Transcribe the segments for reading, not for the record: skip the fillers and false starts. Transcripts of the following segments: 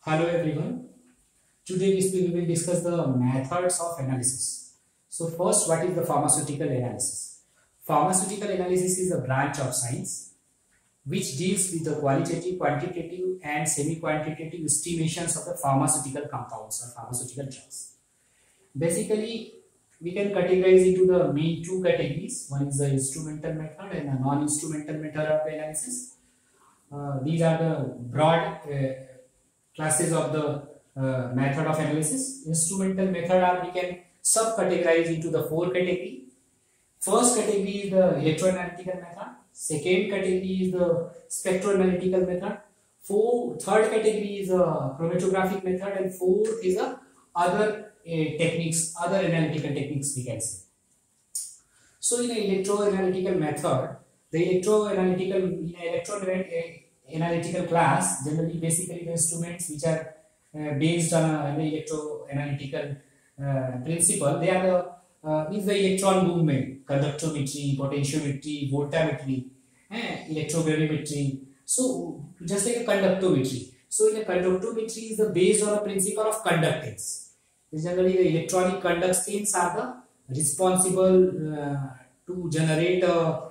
Hello everyone. Today we will discuss the methods of analysis. So first, what is the pharmaceutical analysis? Pharmaceutical analysis is a branch of science which deals with the qualitative, quantitative and semi-quantitative estimations of the pharmaceutical compounds or pharmaceutical drugs. Basically, we can categorize into the main two categories. One is the instrumental method and a non-instrumental method of the analysis. These are the broad classes of the method of analysis. Instrumental method are we can sub-categorize into the four category. First category is the electroanalytical method. Second category is the spectroanalytical method. Third category is the chromatographic method, and fourth is the other techniques, other analytical techniques we can say. So in an electroanalytical method, the electroanalytical class generally basically the instruments which are based on an electroanalytical principle. They are the electron movement, conductometry, potentiometry, voltammetry, electrogravimetry. So just like a conductometry. So in a conductometry is based on a principle of conductance. Generally the electronic conductance are the responsible to generate a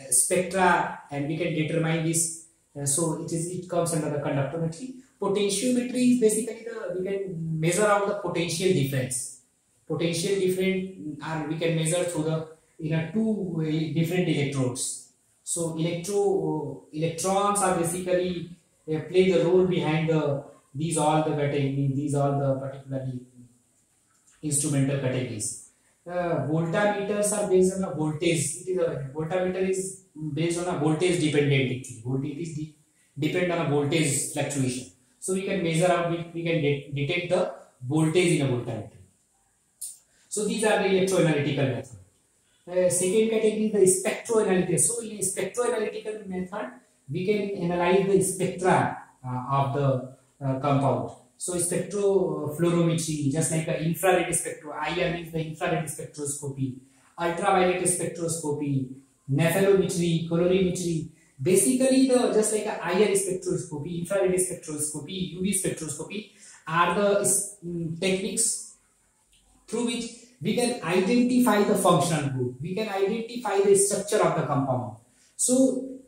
spectra, and we can determine this. So it comes under the conductometry. Potentiometry is basically we can measure out the potential difference. Potential difference are we can measure through the two different electrodes. So electrons are basically play the role behind these all the particularly instrumental categories. Voltameters are based on a voltage. Voltameter is based on a voltage dependent. Voltage is depend on a voltage fluctuation. So we can measure out, we can detect the voltage in a voltameter. So these are the electroanalytical method. Second category is the spectroanalytical. So in a spectroanalytical method, we can analyze the spectra of the compound. So spectrofluorometry, just like an infrared spectro, IR means the infrared spectroscopy, ultraviolet spectroscopy, nephelometry, colorimetry. Basically, just like an IR spectroscopy, infrared spectroscopy, UV spectroscopy are the techniques through which we can identify the functional group. We can identify the structure of the compound. So,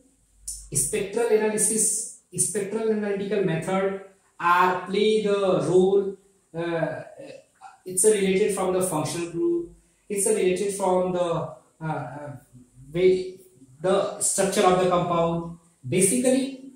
spectral analysis, spectral analytical method play the role. It's related from the functional group. It's related from the the structure of the compound. Basically,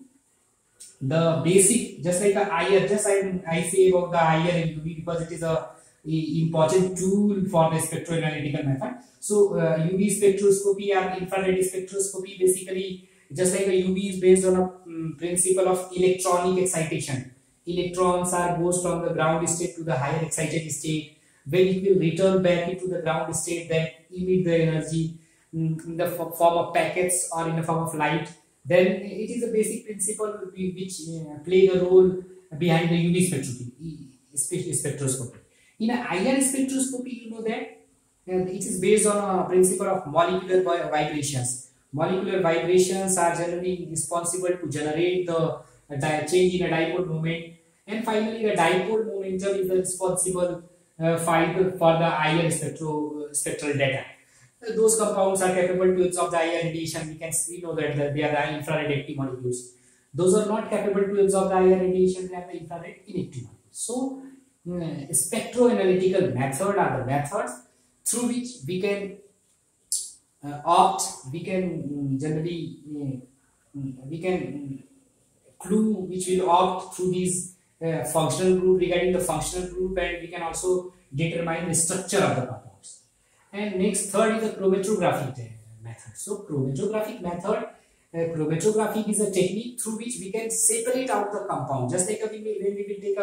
the basic, just like the IR. Just I say about the IR and UV because it is a important tool for the spectroanalytical method. So UV spectroscopy or infrared spectroscopy basically just like a UV is based on a principle of electronic excitation. Electrons are goes from the ground state to the higher excited state. When it will return back into the ground state, that emit the energy in the form of packets or in the form of light. Then it is a basic principle which play the role behind the UV spectroscopy. In an IR spectroscopy, you know that it is based on a principle of molecular vibrations. Molecular vibrations are generally responsible to generate the change in a dipole moment, and finally the dipole momentum is responsible for the IR spectral data. Those compounds are capable to absorb the IR radiation. We know that they are the infrared active molecules. Those are not capable to absorb the IR radiation. They are the infrared inactive molecules. So spectroanalytical method are the methods through which we can clue which will opt through these functional group regarding the functional group, and we can also determine the structure of the compounds. And next, third is the chromatographic method. So chromatographic method, chromatography is a technique through which we can separate out the compound. Just like when we will take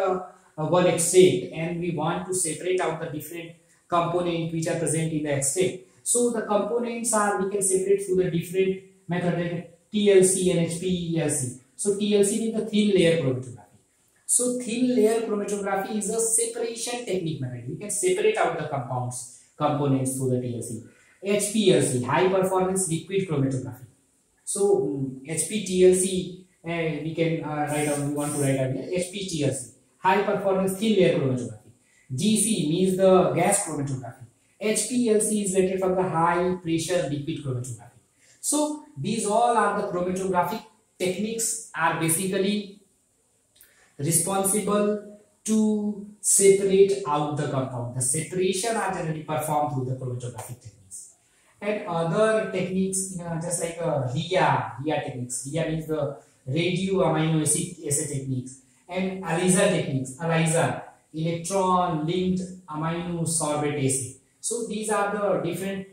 one extract and we want to separate out the different components which are present in the extract. So the components we can separate through the different method like TLC and HPLC. So TLC means the thin layer chromatography. So thin layer chromatography is a separation technique method. We can separate out the components through the TLC. HPLC, high performance liquid chromatography. So HPTLC we can write down, we want to write down here HPTLC, high performance thin layer chromatography. GC means the gas chromatography. HPLC is related from the high pressure liquid chromatography. So these all are the chromatographic techniques are basically responsible to separate out the compound. The separation are generally performed through the chromatographic techniques. And other techniques, just like RIA techniques. RIA means the radio amino acid techniques, and ELISA techniques. ELISA, electron linked amino sorbate assay. So these are the different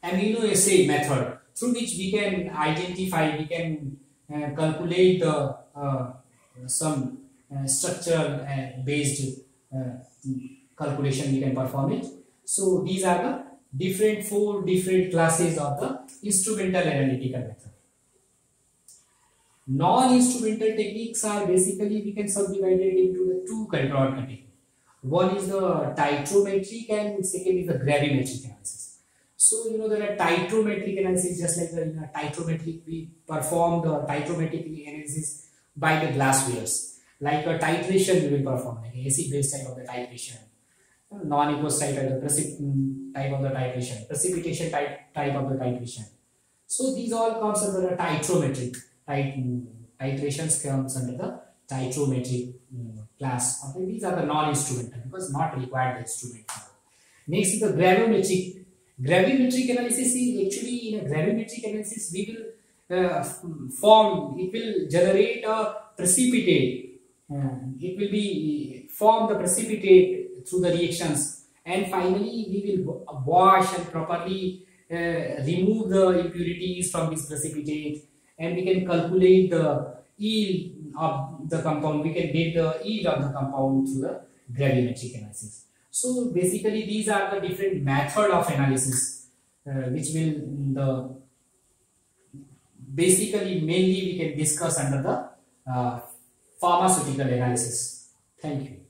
amino acid method through which we can identify, we can calculate the some structure based calculation we can perform it. So these are the four different classes of the instrumental analytical method. Non-instrumental techniques are basically, we can subdivide it into the two controlled categories. One is the titrometric and second is the gravimetric analysis. So there are titrometric analysis, just like in a titrometric we perform the titrometric analysis by the glasswares. Like a titration we will perform, like acid base type of the titration, non-aqueous type of the type of the titration, precipitation type of the titration. So these all comes under the titrometric. Titrations comes under the titrometric class. Okay, these are the non-instrumental because not required the instrument. Next is the gravimetric. Gravimetric analysis is actually, in a gravimetric analysis we will generate a precipitate. It will be form the precipitate through the reactions, and finally we will wash and properly remove the impurities from this precipitate, and we can calculate the yield of the compound. We can get the yield of the compound through the gravimetric analysis. So basically these are the different method of analysis which will basically mainly we can discuss under the pharmaceutical analysis. Thank you.